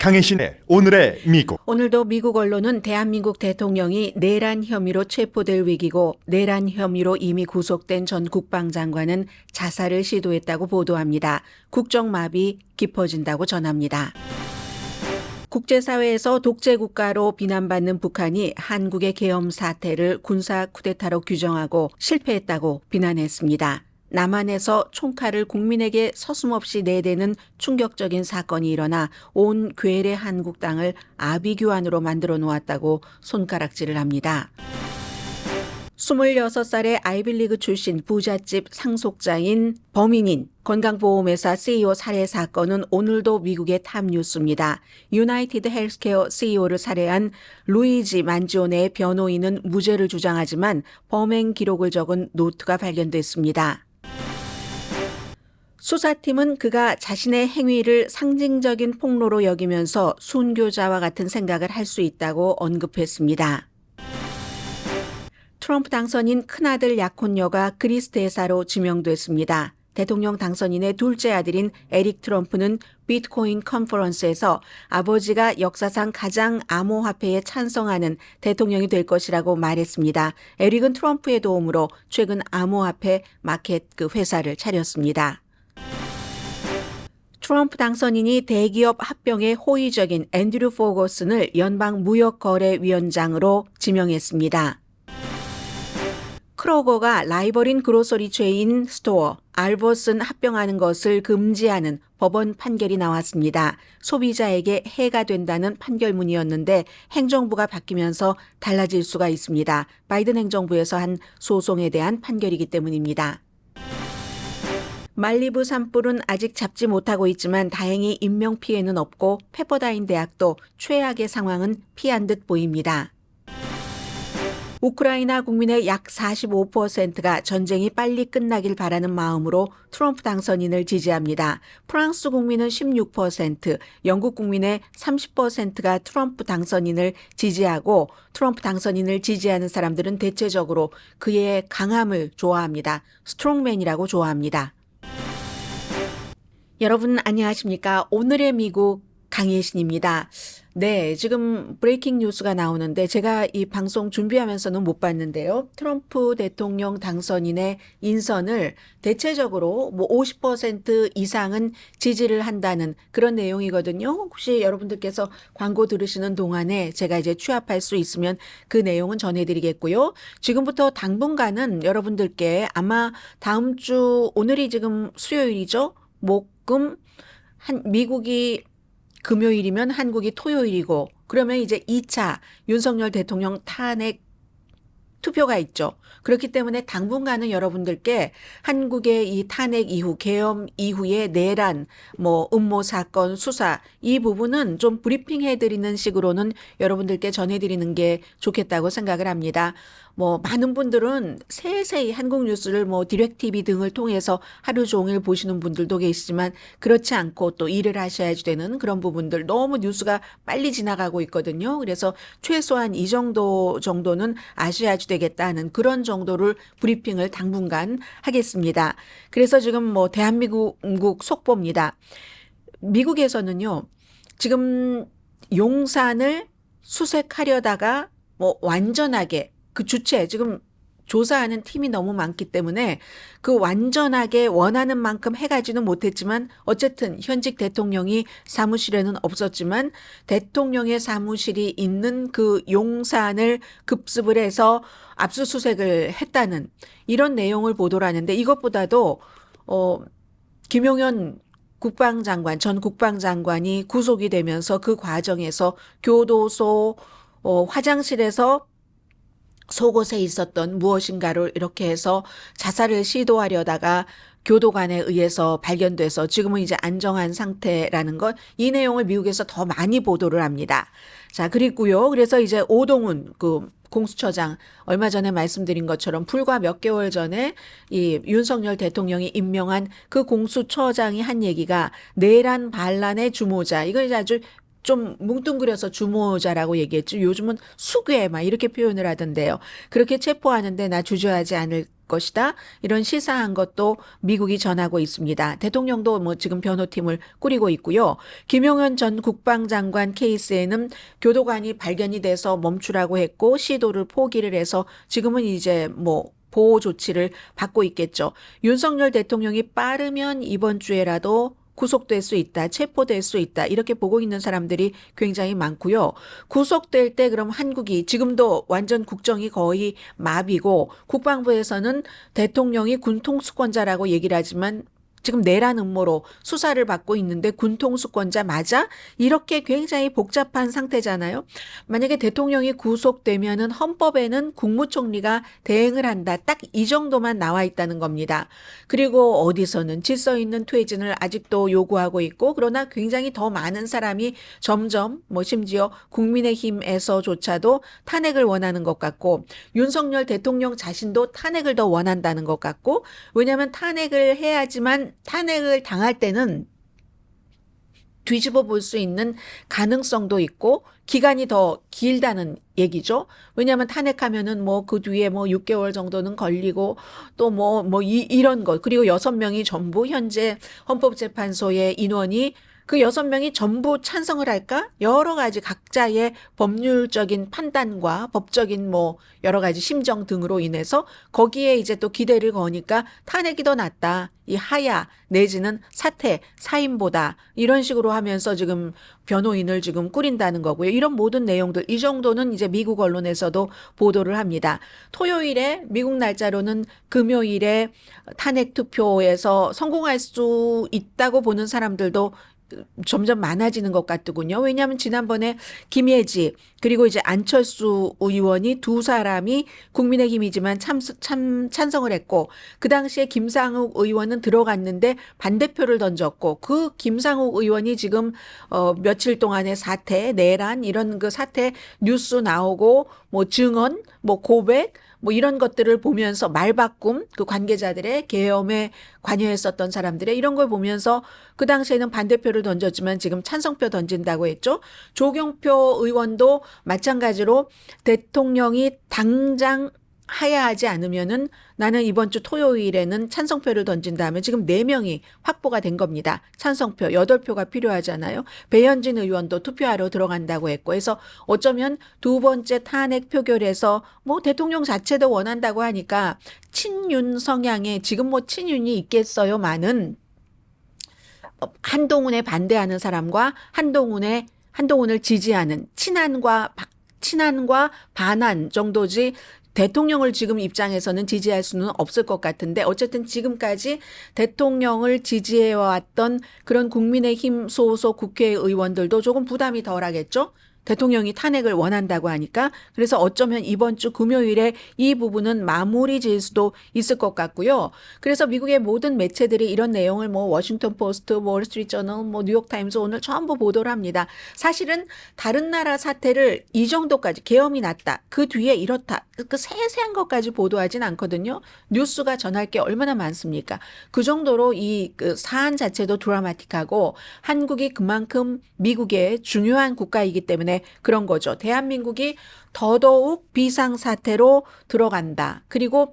강혜신의 오늘의 미국. 오늘도 미국 언론은 대한민국 대통령이 내란 혐의로 체포될 위기고 내란 혐의로 이미 구속된 전 국방장관은 자살을 시도했다고 보도합니다. 국정마비 깊어진다고 전합니다. 국제사회에서 독재국가로 비난받는 북한이 한국의 계엄 사태를 군사 쿠데타로 규정하고 실패했다고 비난했습니다. 남한에서 총칼을 국민에게 서슴없이 내대는 충격적인 사건이 일어나 온 괴뢰 한국 땅을 아비규환으로 만들어 놓았다고 손가락질을 합니다. 26살의 아이빌리그 출신 부잣집 상속자인 범인인 건강보험회사 CEO 살해 사건은 오늘도 미국의 탑뉴스입니다. 유나이티드 헬스케어 CEO를 살해한 루이지 만지오네의 변호인은 무죄를 주장하지만 범행 기록을 적은 노트가 발견됐습니다. 수사팀은 그가 자신의 행위를 상징적인 폭로로 여기면서 순교자와 같은 생각을 할 수 있다고 언급했습니다. 트럼프 당선인 큰아들 약혼녀가 그리스 대사로 지명됐습니다. 대통령 당선인의 둘째 아들인 에릭 트럼프는 비트코인 컨퍼런스에서 아버지가 역사상 가장 암호화폐에 찬성하는 대통령이 될 것이라고 말했습니다. 에릭은 트럼프의 도움으로 최근 암호화폐 마켓 회사를 차렸습니다. 트럼프 당선인이 대기업 합병에 호의적인 앤드류 포거슨을 연방무역거래위원장으로 지명했습니다. 크로거가 라이벌인 그로서리 체인 스토어 알버슨 합병하는 것을 금지하는 법원 판결이 나왔습니다. 소비자에게 해가 된다는 판결문이었는데 행정부가 바뀌면서 달라질 수가 있습니다. 바이든 행정부에서 한 소송에 대한 판결이기 때문입니다. 말리부 산불은 아직 잡지 못하고 있지만 다행히 인명피해는 없고 페퍼다인 대학도 최악의 상황은 피한 듯 보입니다. 우크라이나 국민의 약 45%가 전쟁이 빨리 끝나길 바라는 마음으로 트럼프 당선인을 지지합니다. 프랑스 국민은 16%, 영국 국민의 30%가 트럼프 당선인을 지지하고 트럼프 당선인을 지지하는 사람들은 대체적으로 그의 강함을 좋아합니다. 스트롱맨이라고 좋아합니다. 여러분 안녕하십니까? 오늘의 미국 강혜신입니다. 네, 지금 브레이킹 뉴스가 나오는데 제가 이 방송 준비하면서는 못 봤는데요. 트럼프 대통령 당선인의 인선을 대체적으로 50% 이상은 지지를 한다는 그런 내용이거든요. 혹시 여러분들께서 광고 들으시는 동안에 제가 이제 취합할 수 있으면 그 내용은 전해드리겠고요. 지금부터 당분간은 여러분들께 아마 다음 주 오늘이 지금 수요일이죠. 목금 미국이 금요일이면 한국이 토요일이고 그러면 이제 2차 윤석열 대통령 탄핵 투표가 있죠. 그렇기 때문에 당분간은 여러분들께 한국의 이 탄핵 이후 계엄 이후의 내란 음모 사건 수사 이 부분은 좀 브리핑해 드리는 식으로는 여러분들께 전해 드리는 게 좋겠다고 생각을 합니다. 많은 분들은 세세히 한국 뉴스를 디렉티비 등을 통해서 하루 종일 보시는 분들도 계시지만 그렇지 않고 또 일을 하셔야지 되는 그런 부분들 너무 뉴스가 빨리 지나가고 있거든요. 그래서 최소한 이 정도는 아셔야지 되겠다는 그런 정도를 브리핑을 당분간 하겠습니다. 그래서 지금 대한민국 속보입니다. 미국에서는요. 지금 용산을 수색하려다가 완전하게 그 주체 지금 조사하는 팀이 너무 많기 때문에 그 완전하게 원하는 만큼 해가지는 못했지만 어쨌든 현직 대통령이 사무실에는 없었지만 대통령의 사무실이 있는 그 용산을 급습을 해서 압수수색을 했다는 이런 내용을 보도를 하는데 이것보다도 김용현 국방장관 전 국방장관이 구속이 되면서 그 과정에서 교도소 화장실에서 속옷에 있었던 무엇인가를 이렇게 해서 자살을 시도하려다가 교도관에 의해서 발견돼서 지금은 이제 안정한 상태라는 것, 이 내용을 미국에서 더 많이 보도를 합니다. 자, 그리고요. 그래서 이제 오동훈 공수처장 얼마 전에 말씀드린 것처럼 불과 몇 개월 전에 이 윤석열 대통령이 임명한 그 공수처장이 한 얘기가 내란 반란의 주모자, 이거 이제 아주 좀 뭉뚱그려서 주모자라고 얘기했죠. 요즘은 수괴 막 이렇게 표현을 하던데요. 그렇게 체포하는데 나 주저하지 않을 것이다. 이런 시사한 것도 미국이 전하고 있습니다. 대통령도 뭐 지금 변호팀을 꾸리고 있고요. 김용현 전 국방장관 케이스에는 교도관이 발견이 돼서 멈추라고 했고 시도를 포기를 해서 지금은 이제 뭐 보호 조치를 받고 있겠죠. 윤석열 대통령이 빠르면 이번 주에라도 구속될 수 있다, 체포될 수 있다, 이렇게 보고 있는 사람들이 굉장히 많고요. 구속될 때 그럼 한국이 지금도 완전 국정이 거의 마비고 국방부에서는 대통령이 군통수권자라고 얘기를 하지만 지금 내란 음모로 수사를 받고 있는데 군통수권자 맞아? 이렇게 굉장히 복잡한 상태잖아요. 만약에 대통령이 구속되면은 헌법에는 국무총리가 대행을 한다. 딱 이 정도만 나와 있다는 겁니다. 그리고 어디서는 질서 있는 퇴진을 아직도 요구하고 있고 그러나 굉장히 더 많은 사람이 점점 뭐 심지어 국민의힘에서조차도 탄핵을 원하는 것 같고 윤석열 대통령 자신도 탄핵을 더 원한다는 것 같고 왜냐하면 탄핵을 해야지만 탄핵을 당할 때는 뒤집어 볼 수 있는 가능성도 있고 기간이 더 길다는 얘기죠. 왜냐하면 탄핵하면은 뭐 그 뒤에 뭐 6개월 정도는 걸리고 또 이런 것 그리고 6명이 전부 현재 헌법재판소의 인원이 그 6명이 전부 찬성을 할까? 여러 가지 각자의 법률적인 판단과 법적인 뭐 여러 가지 심정 등으로 인해서 거기에 이제 또 기대를 거니까 탄핵이 더 낫다. 이 하야 내지는 사퇴, 사임보다 이런 식으로 하면서 지금 변호인을 지금 꾸린다는 거고요. 이런 모든 내용들 이 정도는 이제 미국 언론에서도 보도를 합니다. 토요일에 미국 날짜로는 금요일에 탄핵 투표에서 성공할 수 있다고 보는 사람들도 점점 많아지는 것 같더군요. 왜냐하면 지난번에 김예지 그리고 이제 안철수 의원이 두 사람이 국민의힘이지만 찬성을 했고 그 당시에 김상욱 의원은 들어갔는데 반대표를 던졌고 그 김상욱 의원이 지금 며칠 동안의 사태, 내란 이런 그 사태 뉴스 나오고 뭐 증언, 뭐 고백 뭐 이런 것들을 보면서 말바꿈, 그 관계자들의 계엄에 관여했었던 사람들의 이런 걸 보면서 그 당시에는 반대표를 던졌지만 지금 찬성표 던진다고 했죠. 조경표 의원도 마찬가지로 대통령이 당장 하야하지 않으면은 나는 이번 주 토요일에는 찬성표를 던진다면 지금 4명이 확보가 된 겁니다. 찬성표 8표가 필요하잖아요. 배현진 의원도 투표하러 들어간다고 했고 해서 어쩌면 두 번째 탄핵 표결에서 뭐 대통령 자체도 원한다고 하니까 친윤 성향에 지금 뭐 친윤이 있겠어요만은 한동훈에 반대하는 사람과 한동훈을 지지하는 친한과 반한 정도지 대통령을 지금 입장에서는 지지할 수는 없을 것 같은데 어쨌든 지금까지 대통령을 지지해왔던 그런 국민의힘 소속 국회의원들도 조금 부담이 덜하겠죠. 대통령이 탄핵을 원한다고 하니까 그래서 어쩌면 이번 주 금요일에 이 부분은 마무리 질 수도 있을 것 같고요. 그래서 미국의 모든 매체들이 이런 내용을 뭐 워싱턴 포스트, 월스트리트저널, 뭐 뉴욕타임스 오늘 전부 보도를 합니다. 사실은 다른 나라 사태를 이 정도까지 계엄이 났다. 그 뒤에 이렇다. 그 세세한 것까지 보도하진 않거든요. 뉴스가 전할 게 얼마나 많습니까? 그 정도로 이 그 사안 자체도 드라마틱하고 한국이 그만큼 미국의 중요한 국가이기 때문에 그런 거죠. 대한민국이 더더욱 비상사태로 들어간다. 그리고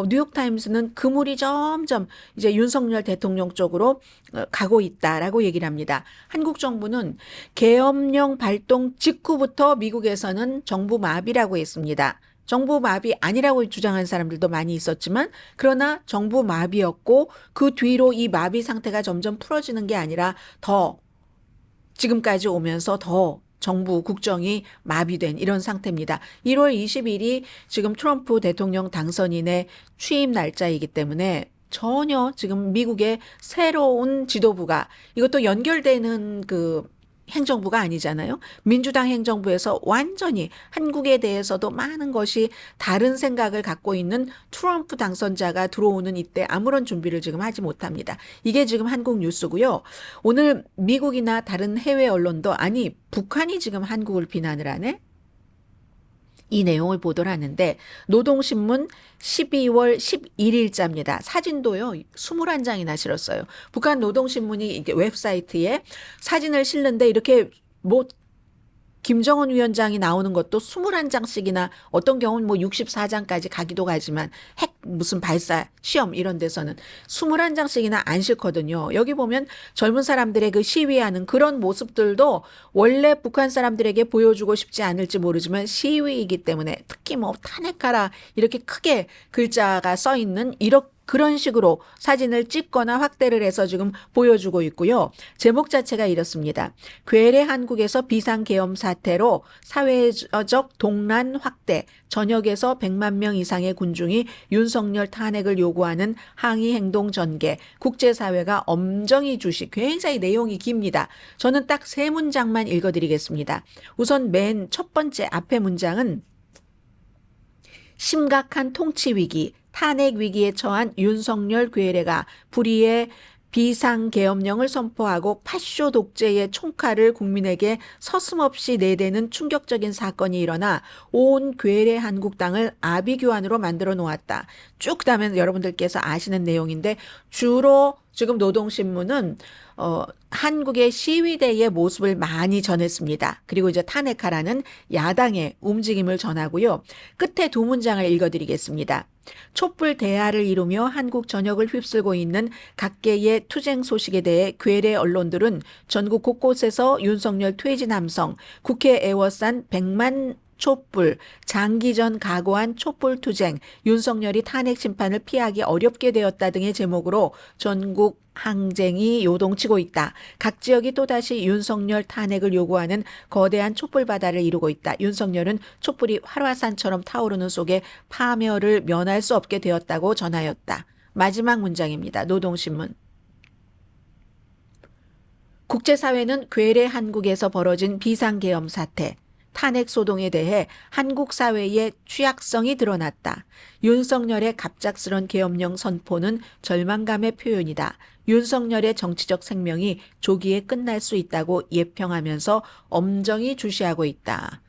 뉴욕타임스는 그물이 점점 이제 윤석열 대통령 쪽으로 가고 있다라고 얘기를 합니다. 한국 정부는 계엄령 발동 직후부터 미국에서는 정부 마비라고 했습니다. 정부 마비 아니라고 주장하는 사람들도 많이 있었지만 그러나 정부 마비였고 그 뒤로 이 마비 상태가 점점 풀어지는 게 아니라 더 지금까지 오면서 더 정부 국정이 마비된 이런 상태입니다. 1월 20일이 지금 트럼프 대통령 당선인의 취임 날짜이기 때문에 전혀 지금 미국의 새로운 지도부가 이것도 연결되는 그 행정부가 아니잖아요. 민주당 행정부에서 완전히 한국에 대해서도 많은 것이 다른 생각을 갖고 있는 트럼프 당선자가 들어오는 이때 아무런 준비를 지금 하지 못합니다. 이게 지금 한국 뉴스고요. 오늘 미국이나 다른 해외 언론도 아니 북한이 지금 한국을 비난을 하네. 이 내용을 보도를 하는데 노동신문 12월 11일자입니다. 사진도요. 21장이나 실었어요. 북한 노동신문이 이게 웹사이트에 사진을 실는데 이렇게 뭐 김정은 위원장이 나오는 것도 21장씩이나 어떤 경우는 뭐 64장까지 가기도 가지만 핵 무슨 발사 시험 이런 데서는 21장씩이나 안 싫거든요. 여기 보면 젊은 사람들의 그 시위하는 그런 모습들도 원래 북한 사람들에게 보여주고 싶지 않을지 모르지만 시위이기 때문에 특히 뭐 탄핵하라 이렇게 크게 글자가 써 있는 그런 식으로 사진을 찍거나 확대를 해서 지금 보여주고 있고요. 제목 자체가 이렇습니다. 괴뢰 한국에서 비상계엄 사태로 사회적 동란 확대, 전역에서 100만 명 이상의 군중이 윤석열 탄핵을 요구하는 항의 행동 전개, 국제사회가 엄정히 주시. 굉장히 내용이 깁니다. 저는 딱 3문장만 읽어드리겠습니다. 우선 맨 첫 번째 앞에 문장은 심각한 통치 위기, 탄핵 위기에 처한 윤석열 괴뢰가 불의의 비상계엄령을 선포하고 파쇼 독재의 총칼을 국민에게 서슴없이 내대는 충격적인 사건이 일어나 온 괴뢰 한국당을 아비규환으로 만들어 놓았다. 쭉 그다음에 여러분들께서 아시는 내용인데 주로 지금 노동신문은 한국의 시위대의 모습을 많이 전했습니다. 그리고 이제 탄핵하라는 야당의 움직임을 전하고요. 끝에 2문장을 읽어드리겠습니다. 촛불 대화를 이루며 한국 전역을 휩쓸고 있는 각계의 투쟁 소식에 대해 괴뢰 언론들은 전국 곳곳에서 윤석열 퇴진 함성, 국회 애워싼 100만 촛불, 장기전 각오한 촛불 투쟁, 윤석열이 탄핵 심판을 피하기 어렵게 되었다 등의 제목으로 전국 항쟁이 요동치고 있다. 각 지역이 또다시 윤석열 탄핵을 요구하는 거대한 촛불 바다를 이루고 있다. 윤석열은 촛불이 활화산처럼 타오르는 속에 파멸을 면할 수 없게 되었다고 전하였다. 마지막 문장입니다. 노동신문. 국제사회는 괴뢰 한국에서 벌어진 비상계엄 사태, 탄핵 소동에 대해 한국 사회의 취약성이 드러났다. 윤석열의 갑작스런 계엄령 선포는 절망감의 표현이다. 윤석열의 정치적 생명이 조기에 끝날 수 있다고 예평하면서 엄정히 주시하고 있다.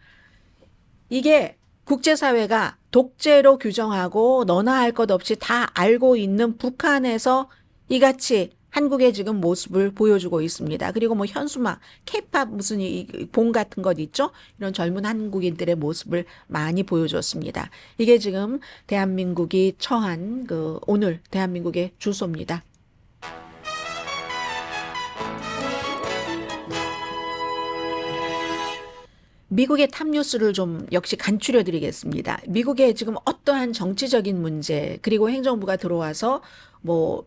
이게 국제사회가 독재로 규정하고 너나 할 것 없이 다 알고 있는 북한에서 이같이 한국의 지금 모습을 보여주고 있습니다. 그리고 뭐 현수막, 케이팝 무슨 봉 같은 것 있죠? 이런 젊은 한국인들의 모습을 많이 보여줬습니다. 이게 지금 대한민국이 처한 오늘 대한민국의 주소입니다. 미국의 탑뉴스를 좀 역시 간추려 드리겠습니다. 미국의 지금 어떠한 정치적인 문제 그리고 행정부가 들어와서 뭐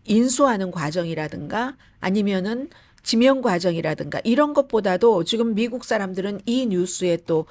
인수하는 과정이라든가 아니면은 지명 과정이라든가 이런 것보다도 지금 미국 사람들은 이 뉴스에 또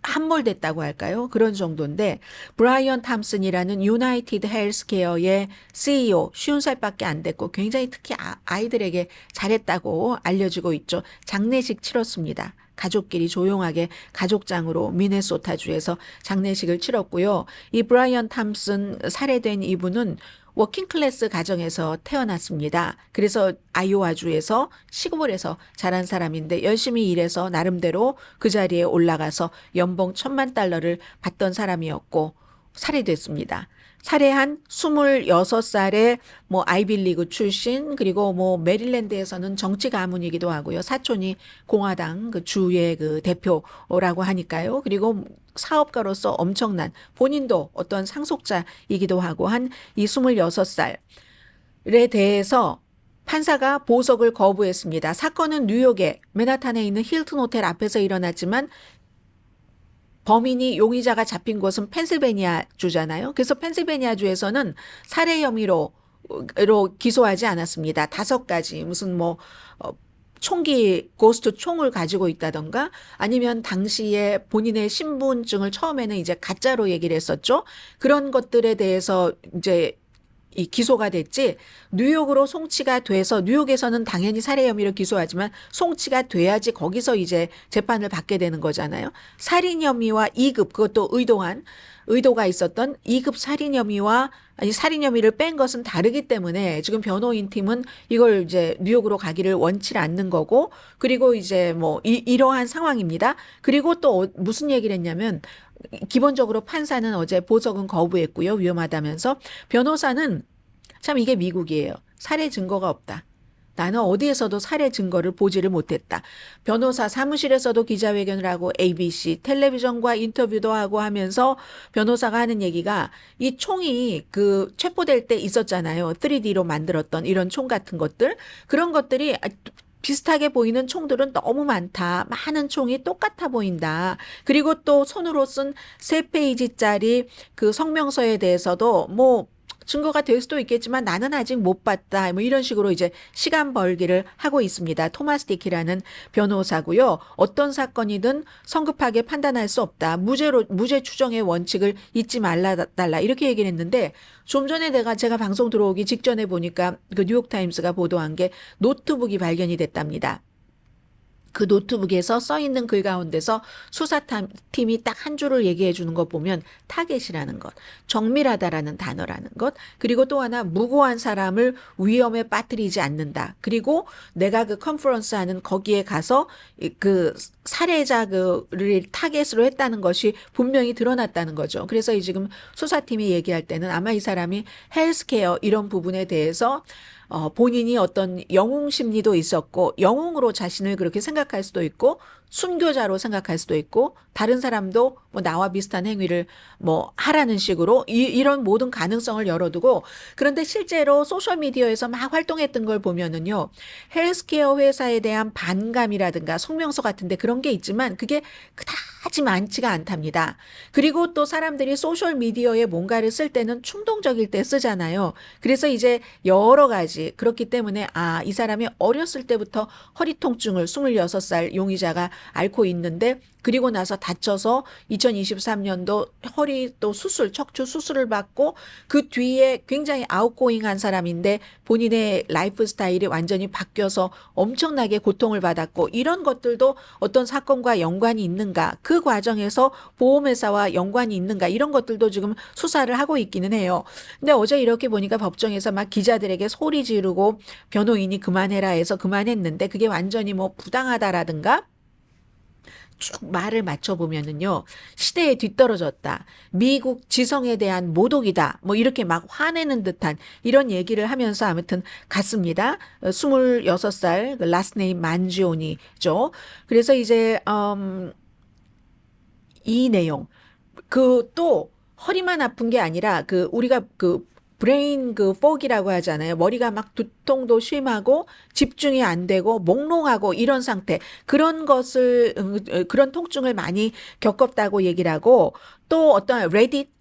함몰됐다고 할까요? 그런 정도인데 브라이언 탐슨이라는 유나이티드 헬스케어의 CEO 50살밖에 안 됐고 굉장히 특히 아이들에게 잘했다고 알려지고 있죠. 장례식 치렀습니다. 가족끼리 조용하게 가족장으로 미네소타주에서 장례식을 치렀고요. 이 브라이언 탐슨 살해된 이분은 워킹클래스 가정에서 태어났습니다. 그래서 아이오와주에서 시골에서 자란 사람인데 열심히 일해서 나름대로 그 자리에 올라가서 연봉 $10,000,000를 받던 사람이었고 살해됐습니다. 살해한 26살의 뭐 아이빌리그 출신 그리고 뭐 메릴랜드에서는 정치 가문이기도 하고요. 사촌이 공화당 그 주의 그 대표라고 하니까요. 그리고 사업가로서 엄청난 본인도 어떤 상속자이기도 하고 한 이 26살에 대해서 판사가 보석을 거부했습니다. 사건은 뉴욕의 맨하탄에 있는 힐튼 호텔 앞에서 일어났지만 범인이 용의자가 잡힌 곳은 펜실베니아 주잖아요. 그래서 펜실베니아 주에서는 살해 혐의로 기소하지 않았습니다. 5가지 무슨 뭐 총기 고스트 총을 가지고 있다던가 아니면 당시에 본인의 신분증을 처음에는 이제 가짜로 얘기를 했었죠. 그런 것들에 대해서 이제 이 기소가 됐지 뉴욕으로 송치가 돼서 뉴욕에서는 당연히 살해 혐의로 기소하지만 송치가 돼야지 거기서 이제 재판을 받게 되는 거잖아요. 살인 혐의와 2급 그것도 의도가 있었던 2급 살인 혐의와 살인 혐의를 뺀 것은 다르기 때문에 지금 변호인 팀은 이걸 이제 뉴욕으로 가기를 원치 않는 거고 그리고 이제 뭐 이러한 상황입니다. 그리고 또 무슨 얘기를 했냐면 기본적으로 판사는 어제 보석은 거부했고요. 위험하다면서 변호사는 참 이게 미국이에요. 살해 증거가 없다. 나는 어디에서도 살해 증거를 보지를 못했다. 변호사 사무실에서도 기자회견을 하고 ABC 텔레비전과 인터뷰도 하고 하면서 변호사가 하는 얘기가 이 총이 그 체포될 때 있었잖아요. 3D로 만들었던 이런 총 같은 것들. 그런 것들이 비슷하게 보이는 총들은 너무 많다. 많은 총이 똑같아 보인다. 그리고 또 손으로 쓴 3페이지짜리 그 성명서에 대해서도 뭐 증거가 될 수도 있겠지만 나는 아직 못 봤다. 뭐 이런 식으로 이제 시간 벌기를 하고 있습니다. 토마스 디키라는 변호사고요. 어떤 사건이든 성급하게 판단할 수 없다. 무죄 추정의 원칙을 잊지 말라 이렇게 얘기를 했는데 좀 전에 제가 방송 들어오기 직전에 보니까 그 뉴욕타임스가 보도한 게 노트북이 발견이 됐답니다. 그 노트북에서 써 있는 글 가운데서 수사팀이 딱 한 줄을 얘기해 주는 거 보면 타겟이라는 것, 정밀하다라는 단어라는 것, 그리고 또 하나 무고한 사람을 위험에 빠뜨리지 않는다. 그리고 내가 그 컨퍼런스 하는 거기에 가서 그 살해자 그를 타겟으로 했다는 것이 분명히 드러났다는 거죠. 그래서 지금 수사팀이 얘기할 때는 아마 이 사람이 헬스케어 이런 부분에 대해서 본인이 어떤 영웅 심리도 있었고 영웅으로 자신을 그렇게 생각할 수도 있고 순교자로 생각할 수도 있고 다른 사람도 뭐 나와 비슷한 행위를 뭐 하라는 식으로 이런 모든 가능성을 열어두고 그런데 실제로 소셜미디어에서 막 활동했던 걸 보면은요 헬스케어 회사에 대한 반감이라든가 성명서 같은데 그런 게 있지만 그게 그다지 많지가 않답니다. 그리고 또 사람들이 소셜미디어에 뭔가를 쓸 때는 충동적일 때 쓰잖아요. 그래서 이제 여러 가지 그렇기 때문에 이 사람이 어렸을 때부터 허리 통증을 26살 용의자가 앓고 있는데 그리고 나서 다쳐서 2023년도 허리 또 척추 수술을 받고 그 뒤에 굉장히 아웃고잉한 사람인데 본인의 라이프 스타일이 완전히 바뀌어서 엄청나게 고통을 받았고 이런 것들도 어떤 사건과 연관이 있는가 그 과정에서 보험회사와 연관이 있는가 이런 것들도 지금 수사를 하고 있기는 해요. 근데 어제 이렇게 보니까 법정에서 막 기자들에게 소리 지르고 변호인이 그만해라 해서 그만했는데 그게 완전히 뭐 부당하다라든가 쭉 말을 맞춰보면은요, 시대에 뒤떨어졌다. 미국 지성에 대한 모독이다. 뭐 이렇게 막 화내는 듯한 이런 얘기를 하면서 아무튼 갔습니다. 26살, 라스트 네임 만지오니죠. 그래서 이제, 이 내용. 또 허리만 아픈 게 아니라 우리가 브레인 fog이라고 하잖아요. 머리가 막 두통도 심하고 집중이 안 되고 몽롱하고 이런 상태. 그런 그런 통증을 많이 겪었다고 얘기를 하고 또 어떤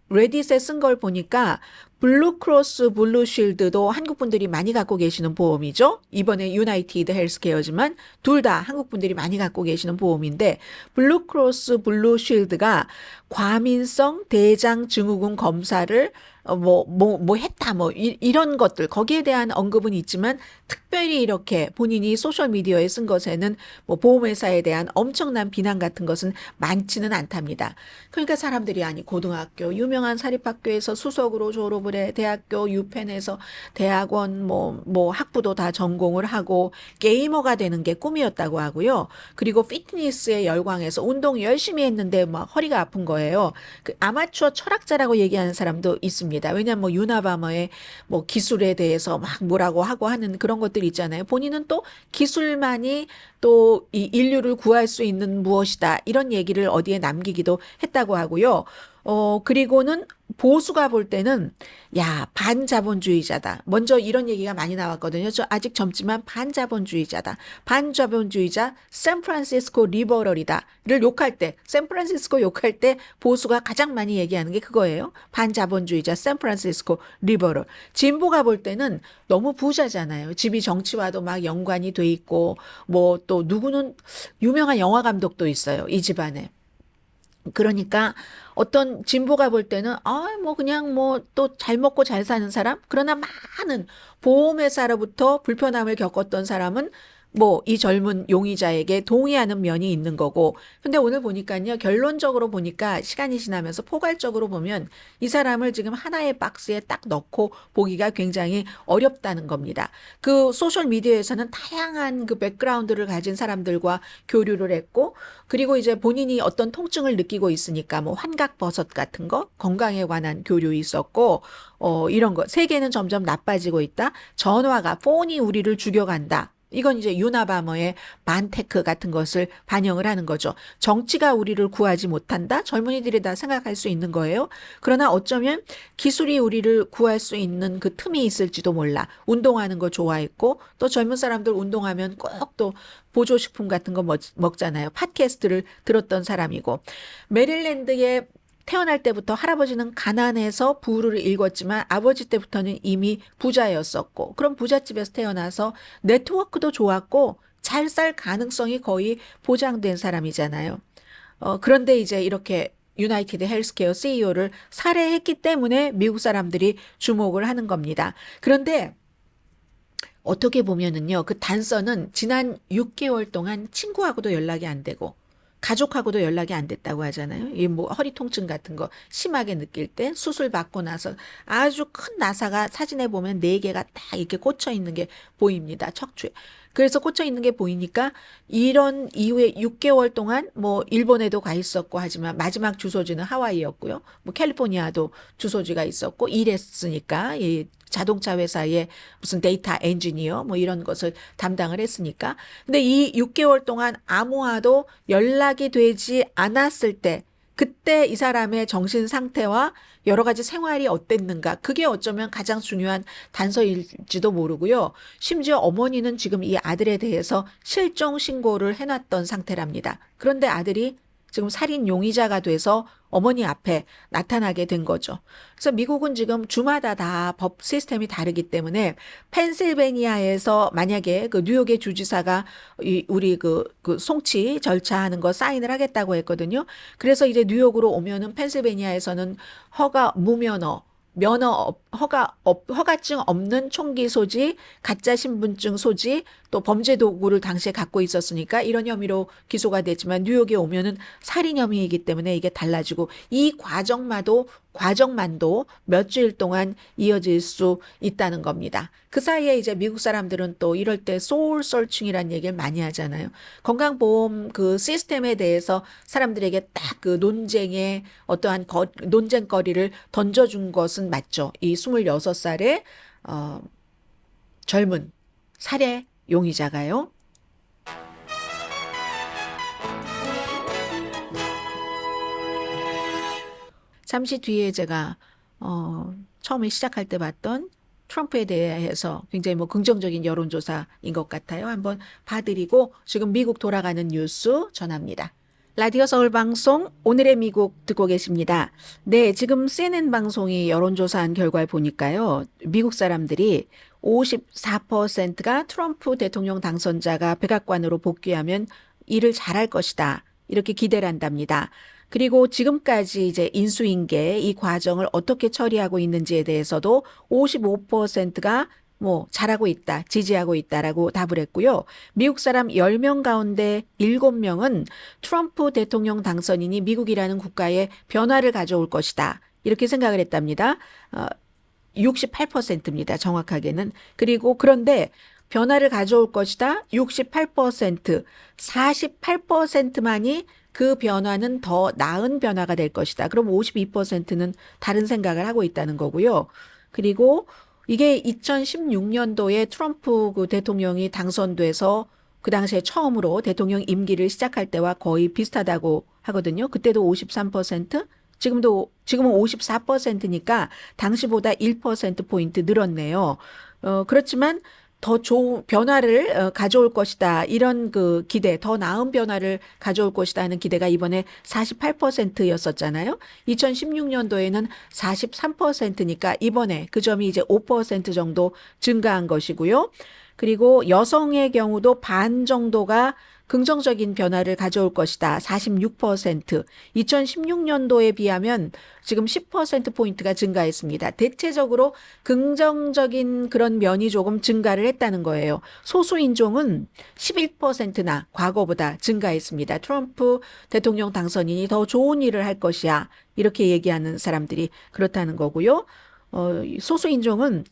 레딧에 쓴 걸 보니까 블루크로스 블루쉴드도 한국 분들이 많이 갖고 계시는 보험이죠. 이번에 유나이티드 헬스케어지만 둘 다 한국 분들이 많이 갖고 계시는 보험인데 블루크로스 블루쉴드가 과민성 대장 증후군 검사를 했다, 이런 것들, 거기에 대한 언급은 있지만, 특별히 이렇게 본인이 소셜미디어에 쓴 것에는 보험회사에 대한 엄청난 비난 같은 것은 많지는 않답니다. 그러니까 사람들이 고등학교, 유명한 사립학교에서 수석으로 졸업을 해, 대학교 유펜에서 대학원, 학부도 다 전공을 하고, 게이머가 되는 게 꿈이었다고 하고요. 그리고 피트니스에 열광해서 운동 열심히 했는데 막 허리가 아픈 거예요. 그 아마추어 철학자라고 얘기하는 사람도 있습니다. 왜냐하면 유나바머의 기술에 대해서 막 뭐라고 하고 하는 그런 것들이 있잖아요. 본인은 또 기술만이 또 이 인류를 구할 수 있는 무엇이다. 이런 얘기를 어디에 남기기도 했다고 하고요. 그리고는 보수가 볼 때는 반자본주의자다. 먼저 이런 얘기가 많이 나왔거든요. 저 아직 젊지만 반자본주의자다. 반자본주의자 샌프란시스코 리버럴이다를 욕할 때 샌프란시스코 욕할 때 보수가 가장 많이 얘기하는 게 그거예요. 반자본주의자 샌프란시스코 리버럴. 진보가 볼 때는 너무 부자잖아요. 집이 정치와도 막 연관이 돼 있고 또 누구는 유명한 영화 감독도 있어요. 이 집안에. 그러니까 어떤 진보가 볼 때는 그냥 또 잘 먹고 잘 사는 사람 그러나 많은 보험회사로부터 불편함을 겪었던 사람은 뭐 이 젊은 용의자에게 동의하는 면이 있는 거고. 근데 오늘 보니까요, 결론적으로 보니까 시간이 지나면서 포괄적으로 보면 이 사람을 지금 하나의 박스에 딱 넣고 보기가 굉장히 어렵다는 겁니다. 그 소셜 미디어에서는 다양한 그 백그라운드를 가진 사람들과 교류를 했고, 그리고 이제 본인이 어떤 통증을 느끼고 있으니까 뭐 환각버섯 같은 거, 건강에 관한 교류 있었고, 이런 거. 세계는 점점 나빠지고 있다. 전화가, 폰이 우리를 죽여간다. 이건 이제 유나바머의 반테크 같은 것을 반영을 하는 거죠. 정치가 우리를 구하지 못한다? 젊은이들이 다 생각할 수 있는 거예요. 그러나 어쩌면 기술이 우리를 구할 수 있는 그 틈이 있을지도 몰라. 운동하는 거 좋아했고, 또 젊은 사람들 운동하면 꼭 또 보조식품 같은 거 먹잖아요. 팟캐스트를 들었던 사람이고. 메릴랜드의 태어날 때부터 할아버지는 가난해서 부를 읽었지만 아버지 때부터는 이미 부자였었고, 그럼 부잣집에서 태어나서 네트워크도 좋았고 잘 살 가능성이 거의 보장된 사람이잖아요. 그런데 이제 이렇게 유나이티드 헬스케어 CEO를 살해했기 때문에 미국 사람들이 주목을 하는 겁니다. 그런데 어떻게 보면은요, 그 단서는 지난 6개월 동안 친구하고도 연락이 안 되고 가족하고도 연락이 안 됐다고 하잖아요. 이 뭐 허리 통증 같은 거 심하게 느낄 때 수술 받고 나서 아주 큰 나사가 사진에 보면 4개가 딱 이렇게 꽂혀 있는 게 보입니다. 척추에. 그래서 꽂혀 있는 게 보이니까 이런 이후에 6개월 동안 뭐 일본에도 가 있었고 하지만 마지막 주소지는 하와이였고요. 뭐 캘리포니아도 주소지가 있었고 일했으니까 이 자동차 회사의 무슨 데이터 엔지니어 뭐 이런 것을 담당을 했으니까. 근데 이 6개월 동안 아무와도 연락이 되지 않았을 때 그때 이 사람의 정신 상태와 여러 가지 생활이 어땠는가. 그게 어쩌면 가장 중요한 단서일지도 모르고요. 심지어 어머니는 지금 이 아들에 대해서 실종 신고를 해놨던 상태랍니다. 그런데 아들이 지금 살인 용의자가 돼서 어머니 앞에 나타나게 된 거죠. 그래서 미국은 지금 주마다 다 법 시스템이 다르기 때문에 펜실베니아에서 만약에 그 뉴욕의 주지사가 우리 그 송치 절차하는 거 사인을 하겠다고 했거든요. 그래서 이제 뉴욕으로 오면은 펜실베니아에서는 무면허 허가증 없는 총기 소지, 가짜 신분증 소지, 또 범죄 도구를 당시에 갖고 있었으니까 이런 혐의로 기소가 됐지만 뉴욕에 오면은 살인 혐의이기 때문에 이게 달라지고 이 과정만도 몇 주일 동안 이어질 수 있다는 겁니다. 그 사이에 이제 미국 사람들은 또 이럴 때 소울 서칭이라는 얘기를 많이 하잖아요. 건강보험 그 시스템에 대해서 사람들에게 딱 그 논쟁의 어떠한 논쟁거리를 던져준 것은 맞죠. 이 26살의 젊은 살해 용의자가요. 잠시 뒤에 제가 처음에 시작할 때 봤던 트럼프에 대해서 굉장히 뭐 긍정적인 여론조사인 것 같아요. 한번 봐드리고 지금 미국 돌아가는 뉴스 전합니다. 라디오 서울 방송 오늘의 미국 듣고 계십니다. 네, 지금 CNN 방송이 여론조사한 결과를 보니까요. 미국 사람들이 54%가 트럼프 대통령 당선자가 백악관으로 복귀하면 일을 잘할 것이다. 이렇게 기대를 한답니다. 그리고 지금까지 이제 인수인계 이 과정을 어떻게 처리하고 있는지에 대해서도 55%가 뭐 잘하고 있다, 지지하고 있다라고 답을 했고요. 미국 사람 10명 가운데 7명은 트럼프 대통령 당선인이 미국이라는 국가에 변화를 가져올 것이다. 이렇게 생각을 했답니다. 68%입니다. 정확하게는. 그리고 그런데 변화를 가져올 것이다. 68%, 48%만이 그 변화는 더 나은 변화가 될 것이다. 그럼 52%는 다른 생각을 하고 있다는 거고요. 그리고 이게 2016년도에 트럼프 그 대통령이 당선돼서 그 당시에 처음으로 대통령 임기를 시작할 때와 거의 비슷하다고 하거든요. 그때도 53%, 지금은 54%니까 당시보다 1%포인트 늘었네요. 그렇지만 더 좋은 변화를 가져올 것이다. 이런 그 기대, 더 나은 변화를 가져올 것이다 하는 기대가 이번에 48%였었잖아요. 2016년도에는 43%니까 이번에 그 점이 이제 5% 정도 증가한 것이고요. 그리고 여성의 경우도 반 정도가 긍정적인 변화를 가져올 것이다. 46%. 2016년도에 비하면 지금 10%포인트가 증가했습니다. 대체적으로 긍정적인 그런 면이 조금 증가를 했다는 거예요. 소수인종은 11%나 과거보다 증가했습니다. 트럼프 대통령 당선인이 더 좋은 일을 할 것이야. 이렇게 얘기하는 사람들이 그렇다는 거고요. 소수인종은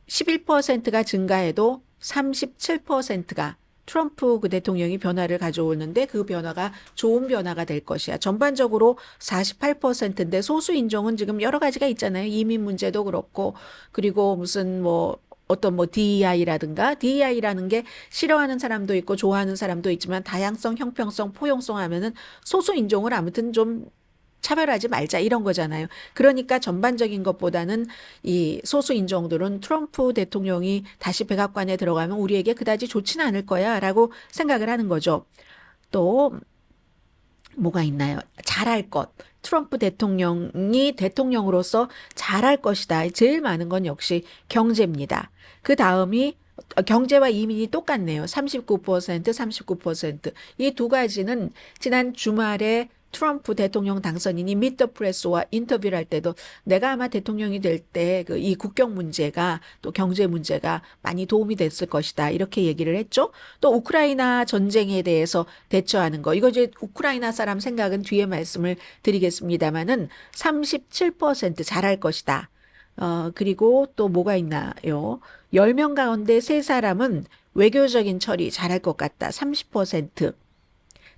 11%가 증가해도 37%가 트럼프 그 대통령이 변화를 가져오는데 그 변화가 좋은 변화가 될 것이야. 전반적으로 48%인데 소수인종은 지금 여러 가지가 있잖아요. 이민 문제도 그렇고 그리고 무슨 뭐 어떤 뭐 DEI라든가 DEI라는 게 싫어하는 사람도 있고 좋아하는 사람도 있지만 다양성, 형평성, 포용성 하면은 소수인종을 아무튼 좀 차별하지 말자 이런 거잖아요. 그러니까 전반적인 것보다는 이 소수 인종들은 트럼프 대통령이 다시 백악관에 들어가면 우리에게 그다지 좋지는 않을 거야라고 생각을 하는 거죠. 또 뭐가 있나요? 잘할 것. 트럼프 대통령이 대통령으로서 잘할 것이다. 제일 많은 건 역시 경제입니다. 그 다음이 경제와 이민이 똑같네요. 39%, 39%. 이 두 가지는 지난 주말에 트럼프 대통령 당선인이 미터 프레스와 인터뷰를 할 때도 내가 아마 대통령이 될 때 그 이 국경 문제가 또 경제 문제가 많이 도움이 됐을 것이다. 이렇게 얘기를 했죠. 또 우크라이나 전쟁에 대해서 대처하는 거. 이거 이제 우크라이나 사람 생각은 뒤에 말씀을 드리겠습니다만은 37% 잘할 것이다. 그리고 또 뭐가 있나요? 10명 가운데 3사람은 외교적인 처리 잘할 것 같다. 30%.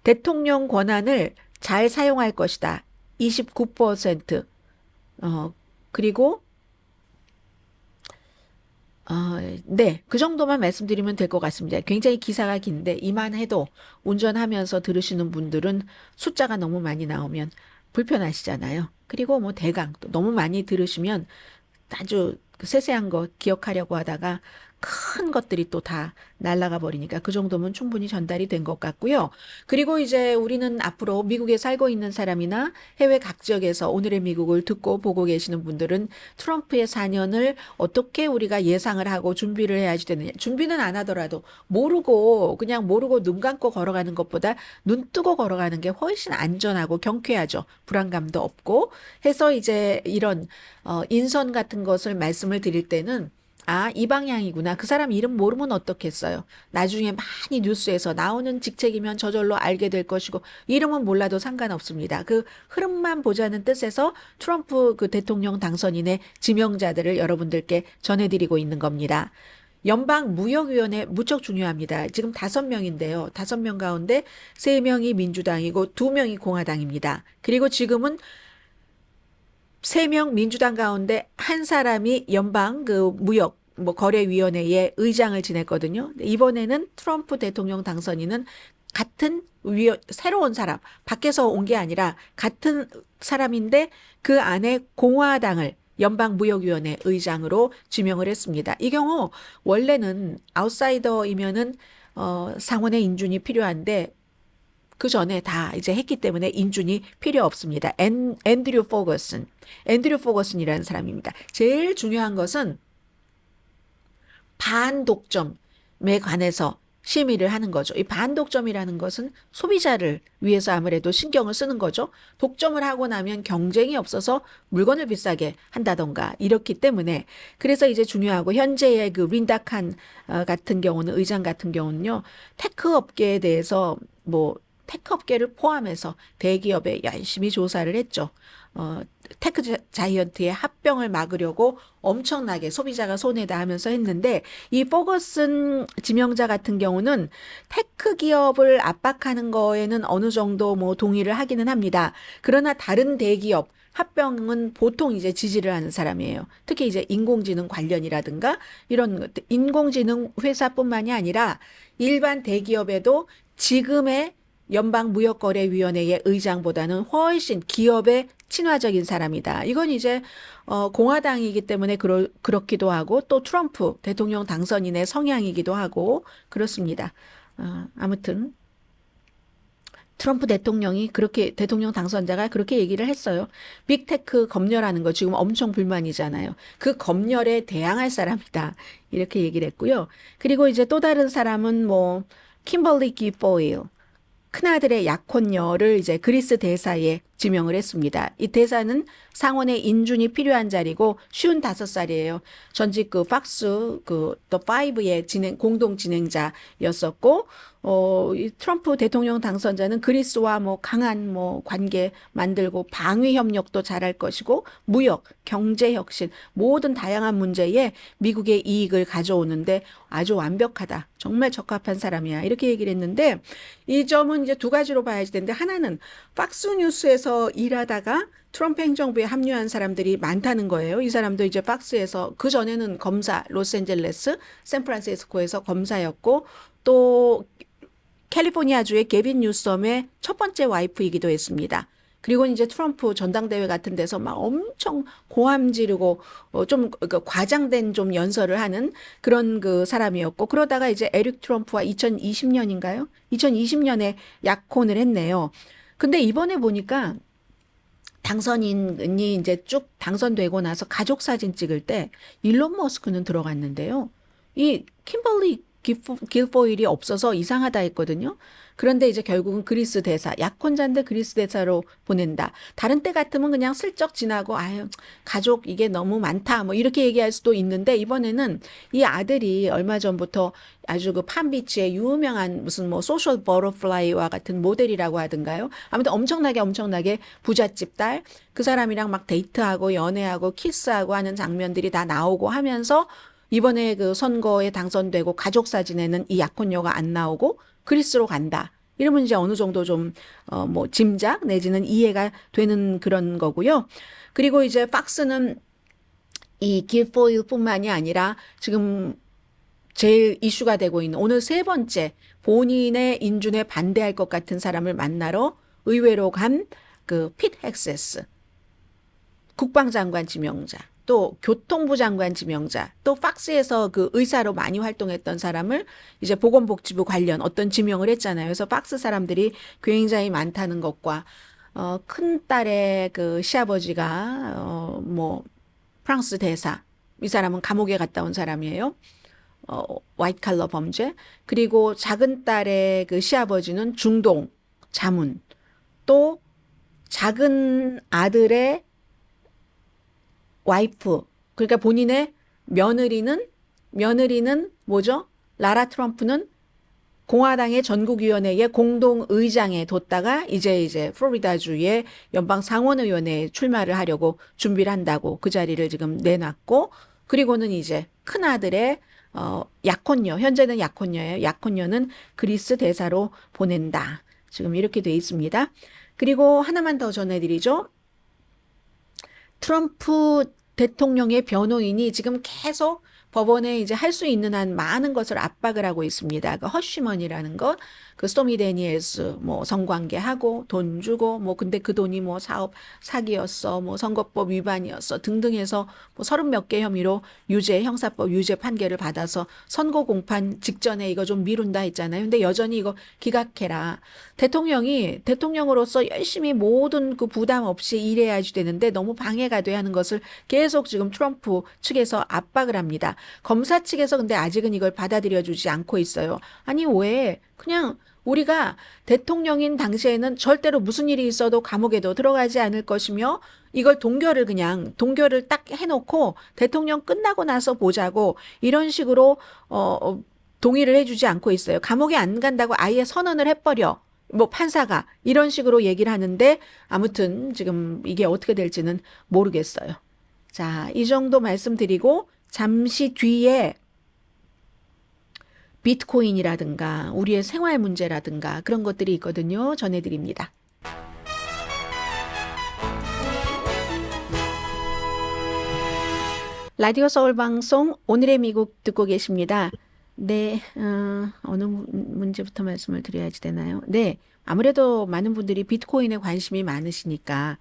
대통령 권한을 잘 사용할 것이다. 29%. 그리고 네, 그 정도만 말씀드리면 될 것 같습니다. 굉장히 기사가 긴데 이만해도 운전하면서 들으시는 분들은 숫자가 너무 많이 나오면 불편하시잖아요. 그리고 뭐 대강 또 너무 많이 들으시면 아주 세세한 거 기억하려고 하다가 큰 것들이 또 다 날아가 버리니까 그 정도면 충분히 전달이 된 것 같고요. 그리고 이제 우리는 앞으로 미국에 살고 있는 사람이나 해외 각 지역에서 오늘의 미국을 듣고 보고 계시는 분들은 트럼프의 4년을 어떻게 우리가 예상을 하고 준비를 해야지 되느냐. 준비는 안 하더라도 그냥 모르고 눈 감고 걸어가는 것보다 눈 뜨고 걸어가는 게 훨씬 안전하고 경쾌하죠. 불안감도 없고 해서 이제 이런 인선 같은 것을 말씀을 드릴 때는 이 방향이구나. 그 사람 이름 모르면 어떻겠어요. 나중에 많이 뉴스에서 나오는 직책이면 저절로 알게 될 것이고, 이름은 몰라도 상관없습니다. 그 흐름만 보자는 뜻에서 트럼프 그 대통령 당선인의 지명자들을 여러분들께 전해드리고 있는 겁니다. 연방무역위원회 무척 중요합니다. 지금 5명인데요. 5명 가운데 3명이 민주당이고 2명이 공화당입니다. 그리고 지금은 3명 민주당 가운데 한 사람이 연방 그 무역 거래위원회의 의장을 지냈거든요. 이번에는 트럼프 대통령 당선인은 같은 새로운 사람, 밖에서 온 게 아니라 같은 사람인데 그 안에 공화당을 연방무역위원회 의장으로 지명을 했습니다. 이 경우 원래는 아웃사이더이면은 상원의 인준이 필요한데 그 전에 다 이제 했기 때문에 인준이 필요 없습니다. 앤드류 포거슨이라는 사람입니다. 제일 중요한 것은 반독점에 관해서 심의를 하는 거죠. 이 반독점이라는 것은 소비자를 위해서 아무래도 신경을 쓰는 거죠. 독점을 하고 나면 경쟁이 없어서 물건을 비싸게 한다던가 이렇기 때문에 그래서 이제 중요하고 현재의 그 린다 칸 같은 경우는 의장 같은 경우는요. 테크 업계에 대해서 테크 업계를 포함해서 대기업에 열심히 조사를 했죠. 테크 자이언트의 합병을 막으려고 엄청나게 소비자가 손해다 하면서 했는데 이 포거슨 지명자 같은 경우는 테크 기업을 압박하는 거에는 어느 정도 동의를 하기는 합니다. 그러나 다른 대기업 합병은 보통 이제 지지를 하는 사람이에요. 특히 이제 인공지능 관련이라든가 이런 인공지능 회사뿐만이 아니라 일반 대기업에도 지금의 연방무역거래위원회의 의장보다는 훨씬 기업에 친화적인 사람이다. 이건 이제 공화당이기 때문에 그렇기도 하고 또 트럼프 대통령 당선인의 성향이기도 하고 그렇습니다. 아무튼 트럼프 대통령이 대통령 당선자가 그렇게 얘기를 했어요. 빅테크 검열하는 거 지금 엄청 불만이잖아요. 그 검열에 대항할 사람이다. 이렇게 얘기를 했고요. 그리고 이제 또 다른 사람은 킴벌리 기포일. 큰아들의 약혼녀를 이제 그리스 대사에 지명을 했습니다. 이 대사는 상원의 인준이 필요한 자리고 55살이에요. 전직 그 팍스 더 파이브의 공동 진행자였었고 이 트럼프 대통령 당선자는 그리스와 뭐 강한 뭐 관계 만들고 방위 협력도 잘할 것이고 무역, 경제 혁신 모든 다양한 문제에 미국의 이익을 가져오는데 아주 완벽하다. 정말 적합한 사람이야. 이렇게 얘기를 했는데 이 점은 이제 두 가지로 봐야지 되는데 하나는 팍스뉴스에서 일하다가 트럼프 행정부에 합류한 사람들이 많다는 거예요. 이 사람도 이제 팍스에서 그 전에는 검사, 로스앤젤레스, 샌프란시스코에서 검사였고 또 캘리포니아주의 게빈 뉴섬의 첫 번째 와이프이기도 했습니다. 그리고 이제 트럼프 전당대회 같은 데서 막 엄청 고함 지르고 좀 과장된 좀 연설을 하는 그런 그 사람이었고 그러다가 이제 에릭 트럼프와 2020년인가요? 2020년에 약혼을 했네요. 근데 이번에 보니까 당선인이 이제 쭉 당선되고 나서 가족 사진 찍을 때 일론 머스크는 들어갔는데요. 이 kimberly 길포일이 없어서 이상하다 했거든요. 그런데 이제 결국은 그리스 대사, 약혼자인데 그리스 대사로 보낸다. 다른 때 같으면 그냥 슬쩍 지나고 아유 가족 이게 너무 많다 뭐 이렇게 얘기할 수도 있는데 이번에는 이 아들이 얼마 전부터 아주 그 팜비치의 유명한 무슨 뭐 소셜 버터플라이와 같은 모델이라고 하던가요. 아무튼 엄청나게 부잣집 딸 그 사람이랑 막 데이트하고 연애하고 키스하고 하는 장면들이 다 나오고 하면서 이번에 그 선거에 당선되고 가족 사진에는 이 약혼녀가 안 나오고 그리스로 간다. 이러면 이제 어느 정도 좀, 뭐, 짐작 내지는 이해가 되는 그런 거고요. 그리고 이제 팍스는 이 길포일 뿐만이 아니라 지금 제일 이슈가 되고 있는 오늘 세 번째 본인의 인준에 반대할 것 같은 사람을 만나러 의회로 간 그 핏 헥세스. 국방장관 지명자, 또 교통부 장관 지명자, 또 팍스에서 그 의사로 많이 활동했던 사람을 이제 보건복지부 관련 어떤 지명을 했잖아요. 그래서 팍스 사람들이 굉장히 많다는 것과 큰 딸의 그 시아버지가 뭐 프랑스 대사, 이 사람은 감옥에 갔다 온 사람이에요. 화이트 칼러 범죄. 그리고 작은 딸의 그 시아버지는 중동 자문. 또 작은 아들의 와이프, 그러니까 본인의 며느리는 뭐죠? 라라 트럼프는 공화당의 전국위원회의 공동의장에 뒀다가 이제 플로리다주의 연방 상원의원회에 출마를 하려고 준비를 한다고 그 자리를 지금 내놨고 그리고는 이제 큰아들의 약혼녀, 현재는 약혼녀예요. 약혼녀는 그리스 대사로 보낸다. 지금 이렇게 돼 있습니다. 그리고 하나만 더 전해드리죠. 트럼프 대통령의 변호인이 지금 계속 법원에 이제 할 수 있는 한 많은 것을 압박을 하고 있습니다. 그 허쉬먼이라는 거, 그 스토미 데니엘스 뭐 성관계하고 돈 주고 뭐 근데 그 돈이 뭐 사업 사기였어, 뭐 선거법 위반이었어 등등 해서 뭐 30몇 개 혐의로 형사법 유죄 판결을 받아서 선거 공판 직전에 이거 좀 미룬다 했잖아요. 근데 여전히 이거 기각해라. 대통령이 대통령으로서 열심히 모든 그 부담 없이 일해야지 되는데 너무 방해가 돼 하는 것을 계속 지금 트럼프 측에서 압박을 합니다. 검사 측에서 근데 아직은 이걸 받아들여 주지 않고 있어요. 아니 왜 그냥 우리가 대통령인 당시에는 절대로 무슨 일이 있어도 감옥에도 들어가지 않을 것이며 이걸 동결을 딱 해놓고 대통령 끝나고 나서 보자고 이런 식으로 동의를 해주지 않고 있어요. 감옥에 안 간다고 아예 선언을 해버려. 뭐 판사가 이런 식으로 얘기를 하는데 아무튼 지금 이게 어떻게 될지는 모르겠어요. 자, 이 정도 말씀드리고 잠시 뒤에 비트코인이라든가 우리의 생활 문제라든가 그런 것들이 있거든요. 전해드립니다. 라디오 서울 방송 오늘의 미국 듣고 계십니다. 네, 어느 문제부터 말씀을 드려야지 되나요? 네, 아무래도 많은 분들이 비트코인에 관심이 많으시니까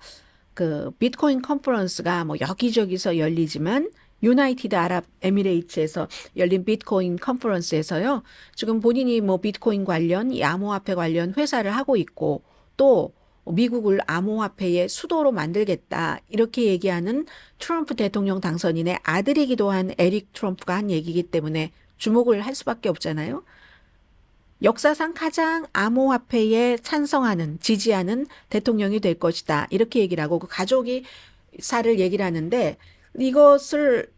그 비트코인 컨퍼런스가 뭐 여기저기서 열리지만 유나이티드 아랍 에미레이츠에서 열린 비트코인 컨퍼런스에서요. 지금 본인이 뭐 비트코인 관련, 이 암호화폐 관련 회사를 하고 있고 또 미국을 암호화폐의 수도로 만들겠다 이렇게 얘기하는 트럼프 대통령 당선인의 아들이기도 한 에릭 트럼프가 한 얘기이기 때문에 주목을 할 수밖에 없잖아요. 역사상 가장 암호화폐에 찬성하는, 지지하는 대통령이 될 것이다. 이렇게 얘기를 하고 그 가족이 사를 얘기를 하는데 이것을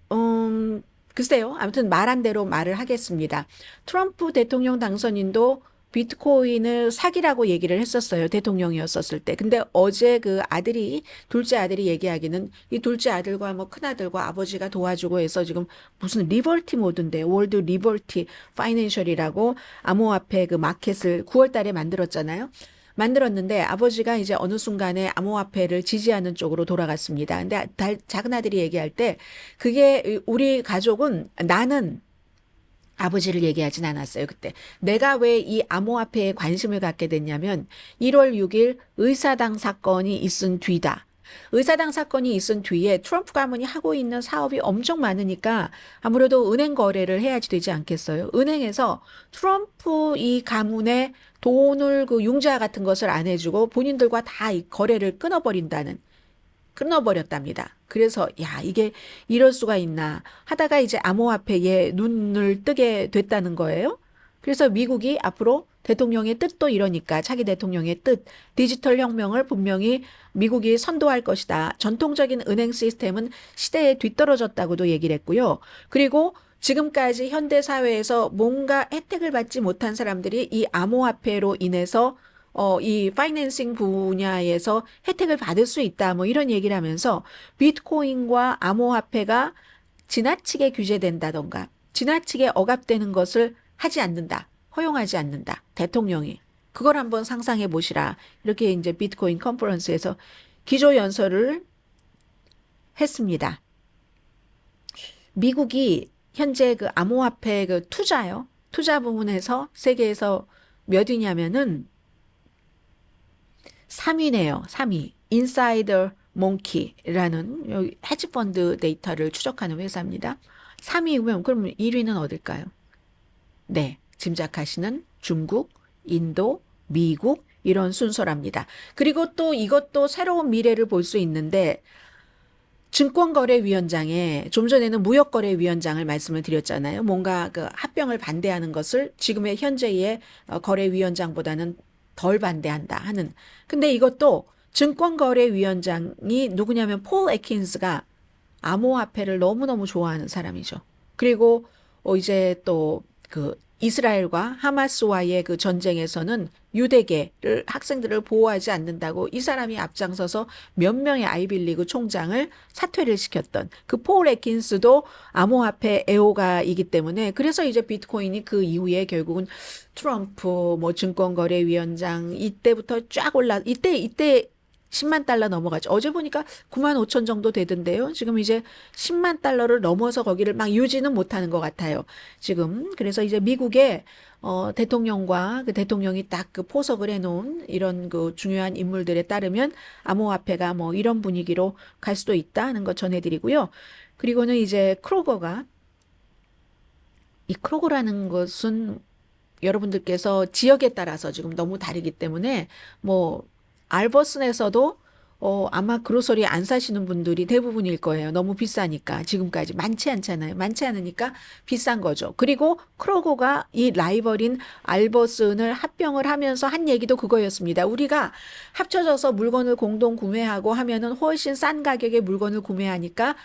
글쎄요. 아무튼 말한 대로 말을 하겠습니다. 트럼프 대통령 당선인도 비트코인을 사기라고 얘기를 했었어요. 대통령이었었을 때. 근데 어제 그 아들이, 둘째 아들이 얘기하기는 이 둘째 아들과 뭐 큰아들과 아버지가 도와주고 해서 지금 무슨 리버티 모드인데, 월드 리버티 파이낸셜이라고 암호화폐 그 마켓을 9월 달에 만들었잖아요. 만들었는데 아버지가 이제 어느 순간에 암호화폐를 지지하는 쪽으로 돌아갔습니다. 근데 작은 아들이 얘기할 때 그게 우리 가족은 나는 아버지를 얘기하진 않았어요, 그때. 내가 왜 이 암호화폐에 관심을 갖게 됐냐면 1월 6일 의사당 사건이 있은 뒤다. 의사당 사건이 있은 뒤에 트럼프 가문이 하고 있는 사업이 엄청 많으니까 아무래도 은행 거래를 해야지 되지 않겠어요? 은행에서 트럼프 이 가문의 돈을 그 융자 같은 것을 안 해주고 본인들과 다 이 거래를 끊어버렸답니다. 그래서 야 이게 이럴 수가 있나 하다가 이제 암호화폐에 눈을 뜨게 됐다는 거예요. 그래서 미국이 앞으로 대통령의 뜻도 이러니까 차기 대통령의 뜻, 디지털 혁명을 분명히 미국이 선도할 것이다. 전통적인 은행 시스템은 시대에 뒤떨어졌다고도 얘기를 했고요. 그리고 지금까지 현대 사회에서 뭔가 혜택을 받지 못한 사람들이 이 암호화폐로 인해서 이 파이낸싱 분야에서 혜택을 받을 수 있다. 뭐 이런 얘기를 하면서 비트코인과 암호화폐가 지나치게 규제된다던가 지나치게 억압되는 것을 하지 않는다. 허용하지 않는다. 대통령이. 그걸 한번 상상해 보시라. 이렇게 이제 비트코인 컨퍼런스에서 기조연설을 했습니다. 미국이 현재 그 암호화폐 그 투자요. 투자 부문에서 세계에서 몇 위냐면은 3위네요. 3위. 인사이더 몽키라는 헤지펀드 데이터를 추적하는 회사입니다. 3위면 그럼 1위는 어딜까요? 네, 짐작하시는 중국, 인도, 미국 이런 순서랍니다. 그리고 또 이것도 새로운 미래를 볼 수 있는데 증권거래위원장에 좀 전에는 무역거래위원장을 말씀을 드렸잖아요. 뭔가 그 합병을 반대하는 것을 지금의 현재의 거래위원장보다는 덜 반대한다 하는. 근데 이것도 증권거래위원장이 누구냐면 폴 애킨스가 암호화폐를 너무너무 좋아하는 사람이죠. 그리고 이제 또 그 이스라엘과 하마스와의 그 전쟁에서는 유대계를 학생들을 보호하지 않는다고 이 사람이 앞장서서 몇 명의 아이빌리그 총장을 사퇴를 시켰던 그 폴 애킨스도 암호화폐 애호가이기 때문에 그래서 이제 비트코인이 그 이후에 결국은 트럼프 뭐 증권거래위원장 이때부터 쫙 이때 10만 달러 넘어가죠. 어제 보니까 9만 5천 정도 되던데요. 지금 이제 10만 달러를 넘어서 거기를 막 유지는 못하는 것 같아요. 지금. 그래서 이제 미국의 대통령과 그 대통령이 딱 그 포석을 해놓은 이런 그 중요한 인물들에 따르면 암호화폐가 뭐 이런 분위기로 갈 수도 있다 하는 거 전해드리고요. 그리고는 이제 이 크로거라는 것은 여러분들께서 지역에 따라서 지금 너무 다르기 때문에 뭐 알버슨에서도 아마 그로서리 안 사시는 분들이 대부분일 거예요. 너무 비싸니까. 지금까지 많지 않잖아요. 많지 않으니까 비싼 거죠. 그리고 크로거가 이 라이벌인 알버슨을 합병을 하면서 한 얘기도 그거였습니다. 우리가 합쳐져서 물건을 공동 구매하고 하면은 훨씬 싼 가격에 물건을 구매하니까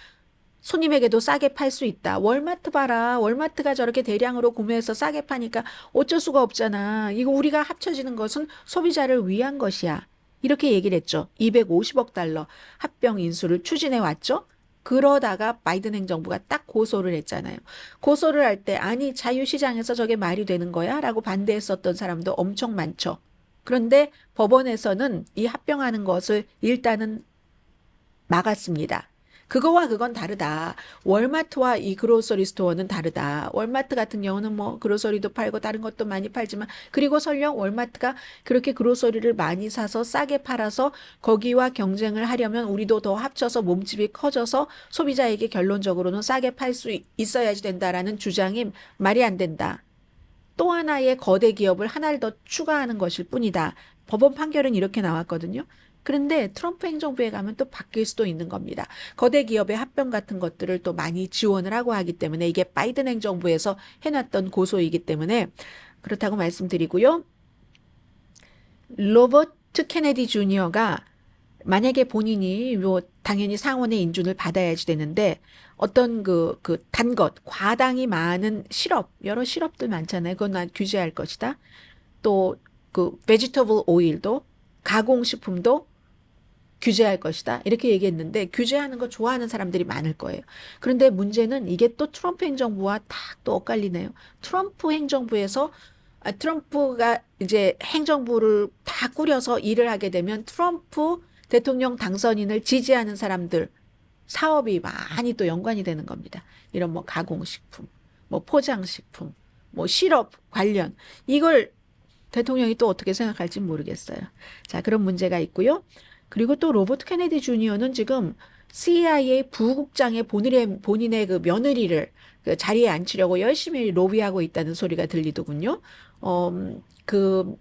손님에게도 싸게 팔 수 있다. 월마트 봐라. 월마트가 저렇게 대량으로 구매해서 싸게 파니까 어쩔 수가 없잖아. 이거 우리가 합쳐지는 것은 소비자를 위한 것이야. 이렇게 얘기를 했죠. 250억 달러 합병 인수를 추진해 왔죠. 그러다가 바이든 행정부가 딱 고소를 했잖아요. 고소를 할 때 아니 자유시장에서 저게 말이 되는 거야? 라고 반대했었던 사람도 엄청 많죠. 그런데 법원에서는 이 합병하는 것을 일단은 막았습니다. 그거와 그건 다르다. 월마트와 이 그로서리 스토어는 다르다. 월마트 같은 경우는 뭐 그로서리도 팔고 다른 것도 많이 팔지만 그리고 설령 월마트가 그렇게 그로서리를 많이 사서 싸게 팔아서 거기와 경쟁을 하려면 우리도 더 합쳐서 몸집이 커져서 소비자에게 결론적으로는 싸게 팔 수 있어야지 된다라는 주장이 말이 안 된다. 또 하나의 거대 기업을 하나를 더 추가하는 것일 뿐이다. 법원 판결은 이렇게 나왔거든요. 그런데 트럼프 행정부에 가면 또 바뀔 수도 있는 겁니다. 거대 기업의 합병 같은 것들을 또 많이 지원을 하고 하기 때문에 이게 바이든 행정부에서 해놨던 고소이기 때문에 그렇다고 말씀드리고요. 로버트 케네디 주니어가 만약에 본인이 당연히 상원의 인준을 받아야지 되는데 어떤 단 것, 과당이 많은 시럽, 여러 시럽들 많잖아요. 그건 난 규제할 것이다. 또 베지터블 오일도 가공식품도 규제할 것이다. 이렇게 얘기했는데 규제하는 거 좋아하는 사람들이 많을 거예요. 그런데 문제는 이게 또 트럼프 행정부와 딱 또 엇갈리네요. 트럼프 행정부에서 트럼프가 이제 행정부를 다 꾸려서 일을 하게 되면 트럼프 대통령 당선인을 지지하는 사람들 사업이 많이 또 연관이 되는 겁니다. 이런 뭐 가공식품, 뭐 포장식품, 뭐 시럽 관련 이걸 대통령이 또 어떻게 생각할지 모르겠어요. 자, 그런 문제가 있고요. 그리고 또 로버트 케네디 주니어는 지금 CIA 부국장의 본인의 그 며느리를 그 자리에 앉히려고 열심히 로비하고 있다는 소리가 들리더군요. 그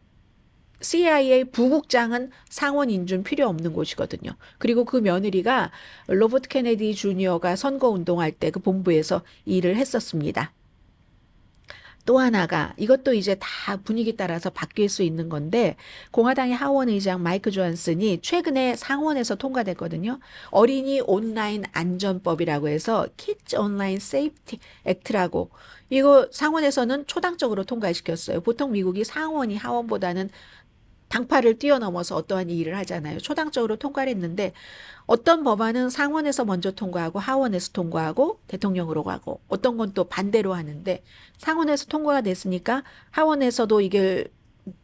CIA 부국장은 상원 인준 필요 없는 곳이거든요. 그리고 그 며느리가 로버트 케네디 주니어가 선거 운동할 때 그 본부에서 일을 했었습니다. 또 하나가 이것도 이제 다 분위기 따라서 바뀔 수 있는 건데 공화당의 하원 의장 마이크 존슨이 최근에 상원에서 통과됐거든요. 어린이 온라인 안전법이라고 해서 Kids Online Safety Act라고 이거 상원에서는 초당적으로 통과시켰어요. 보통 미국이 상원이 하원보다는 당파를 뛰어넘어서 어떠한 일을 하잖아요. 초당적으로 통과를 했는데 어떤 법안은 상원에서 먼저 통과하고 하원에서 통과하고 대통령으로 가고 어떤 건 또 반대로 하는데 상원에서 통과가 됐으니까 하원에서도 이걸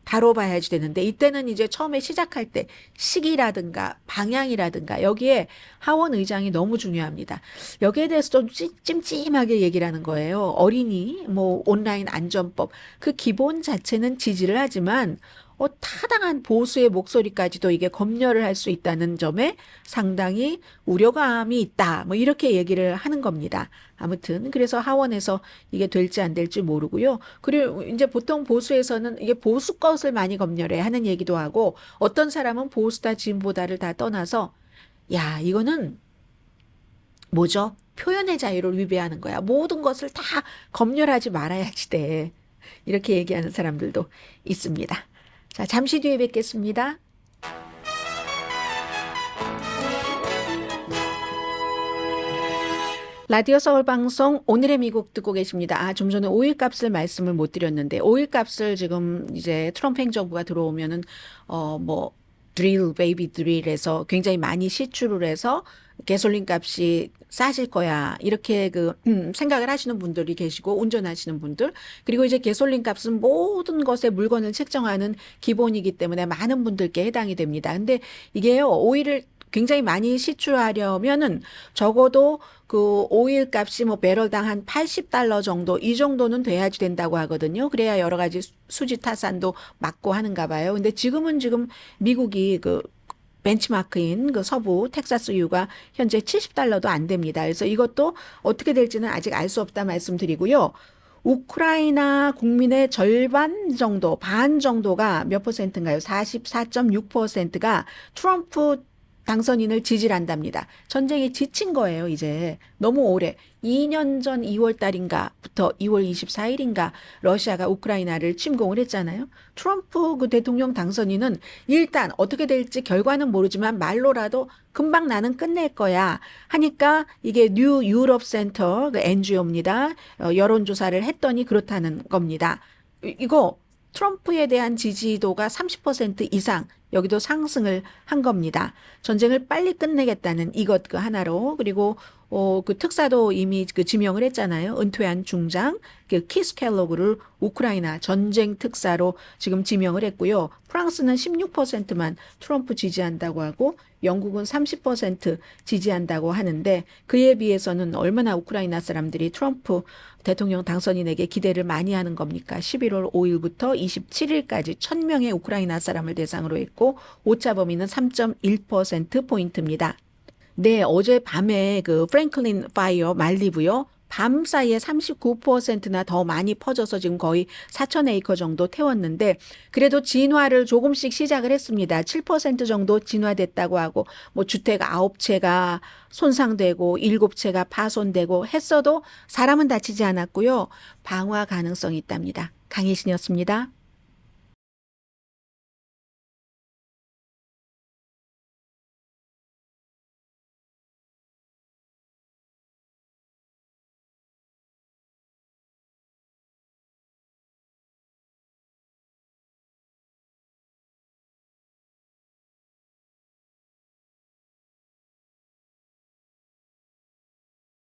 다뤄봐야지 되는데 이때는 이제 처음에 시작할 때 시기라든가 방향이라든가 여기에 하원 의장이 너무 중요합니다. 여기에 대해서 좀 찜찜하게 얘기를 하는 거예요. 어린이 뭐 온라인 안전법 그 기본 자체는 지지를 하지만 타당한 보수의 목소리까지도 이게 검열을 할 수 있다는 점에 상당히 우려감이 있다. 뭐 이렇게 얘기를 하는 겁니다. 아무튼 그래서 하원에서 이게 될지 안 될지 모르고요. 그리고 이제 보통 보수에서는 이게 보수 것을 많이 검열해 하는 얘기도 하고 어떤 사람은 보수다 진보다를 다 떠나서 야 이거는 뭐죠? 표현의 자유를 위배하는 거야. 모든 것을 다 검열하지 말아야지 돼. 이렇게 얘기하는 사람들도 있습니다. 자, 잠시 뒤에 뵙겠습니다. 라디오 서울 방송 오늘의 미국 듣고 계십니다. 좀 전에 오일 값을 말씀을 못 드렸는데 오일 값을 지금 이제 트럼프 행정부가 들어오면은 드릴 베이비 드릴에서 굉장히 많이 시추를 해서 가솔린 값이 싸질 거야. 이렇게 생각을 하시는 분들이 계시고 운전하시는 분들 그리고 이제 가솔린 값은 모든 것의 물건을 책정하는 기본이기 때문에 많은 분들께 해당이 됩니다. 근데 이게요. 오일을 굉장히 많이 시추하려면은 적어도 그 오일 값이 뭐 배럴당 한 $80 정도 이 정도는 돼야지 된다고 하거든요. 그래야 여러 가지 수지 타산도 막고 하는가 봐요. 근데 지금 미국이 벤치마크인 서부 텍사스유가 현재 $70도 안 됩니다. 그래서 이것도 어떻게 될지는 아직 알 수 없다 말씀드리고요. 우크라이나 국민의 절반 정도, 반 정도가 몇 퍼센트인가요? 44.6%가 트럼프 당선인을 지지를 한답니다. 전쟁에 지친 거예요, 이제. 너무 오래. 2년 전 2월 달인가부터 2월 24일인가 러시아가 우크라이나를 침공을 했잖아요. 트럼프 대통령 당선인은 일단 어떻게 될지 결과는 모르지만 말로라도 금방 나는 끝낼 거야 하니까 이게 뉴 유럽 센터 NGO입니다. 여론조사를 했더니 그렇다는 겁니다. 이거 트럼프에 대한 지지도가 30% 이상 여기도 상승을 한 겁니다. 전쟁을 빨리 끝내겠다는 이것 하나로 그리고 특사도 이미 지명을 했잖아요. 은퇴한 중장 키스 켈로그를 우크라이나 전쟁 특사로 지금 지명을 했고요. 프랑스는 16%만 트럼프 지지한다고 하고 영국은 30% 지지한다고 하는데 그에 비해서는 얼마나 우크라이나 사람들이 트럼프 대통령 당선인에게 기대를 많이 하는 겁니까? 11월 5일부터 27일까지 1,000명의 우크라이나 사람을 대상으로 했고 오차 범위는 3.1%포인트입니다. 네, 어제 밤에 프랭클린 파이어 말리부요. 밤 사이에 39%나 더 많이 퍼져서 지금 거의 4,000에이커 정도 태웠는데 그래도 진화를 조금씩 시작을 했습니다. 7% 정도 진화됐다고 하고 주택 9채가 손상되고 7채가 파손되고 했어도 사람은 다치지 않았고요. 방화 가능성이 있답니다. 강혜신이었습니다.